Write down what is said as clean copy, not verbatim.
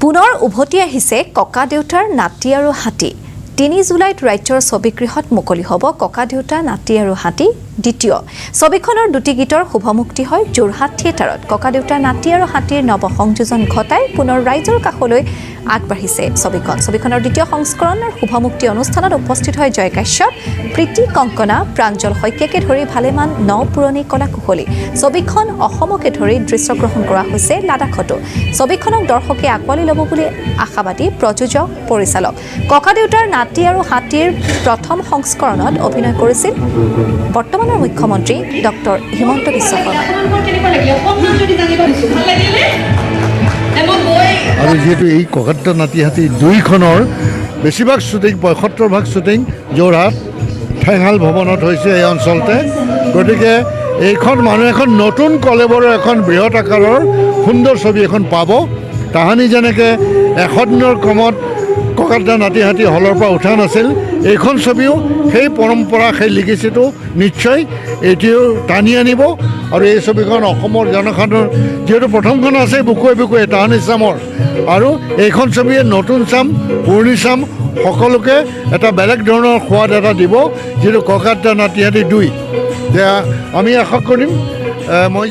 পুনৰ উভতি আহিছে ককা দেউতাৰ নাতি আৰু হাতী ৩ জুলাইত ৰাজ্যৰ ছবিগৃহত মুকলি হ'ব ককা দেউতা নাতি আৰু হাতী দ্বিতীয় ছবিখনৰ দুটি গীতৰ শুভমুক্তি হয় যোৰহাট থিয়েটাৰত ককা দেউতা নাতি আৰু হাতীৰ নৱ সংযোজন ঘটাই পুনৰ ৰাইজৰ কাষলৈ আগবাঢ়িছে ছবিখনৰ দ্বিতীয় সংস্কৰণৰ শুভমুক্তি অনুষ্ঠানত উপস্থিত হয় জয় কাশ্যপ প্ৰীতি কংকনা প্ৰাঞ্জল শইকীয়াকে ধৰি ভালেমান পুৰণি কলা কুশলী ছবিখন অসমকে ধৰি দৃশ্যগ্ৰহণ কৰা হৈছে লাডাখতো ছবিখনক দৰ্শকে আকোৱালি ল'ব বুলি আশাবাদী প্ৰযোজক পৰিচালক ককা দেউতাৰ নাতি আৰু হাতীৰ প্ৰথম সংস্কৰণত অভিনয় কৰিছিল বৰ্তমানৰ মুখ্যমন্ত্ৰী ডক্টৰ হিমন্ত বিশ্ব শৰ্মা আৰু যেহেতু এই ককা দেউতা নাতি হাতী দুইখনৰ বেছিভাগ শ্বুটিং ৭৫% শ্বুটিং যোৰহাট ঠেঙাল ভৱনত হৈছে এই অঞ্চলতে গতিকে এইখন মানুহ এখন নতুন কলেবৰৰ এখন বৃহৎ আকাৰৰ সুন্দৰ ছবি এখন পাব তাহানি যেনেকৈ ১০০ দিনৰ কমত ককা দেউতা নাতি হাতী হলৰ পৰা উঠা নাছিল এইখন ছবিও সেই পৰম্পৰা সেই লিগেচিটো নিশ্চয় এতিয়াও টানি আনিব আৰু এই ছবিখন অসমৰ জনসাধাৰণ যিহেতু প্ৰথমখন আছে বুকুৱে বুকুৱে তাহানি চামৰ আৰু এইখন ছবিয়ে নতুন চাম পুৰণি চাম সকলোকে এটা বেলেগ ধৰণৰ সোৱাদ এটা দিব যিটো ককা দেউতা নাতি হাতী ২ আমি আশা কৰিম মই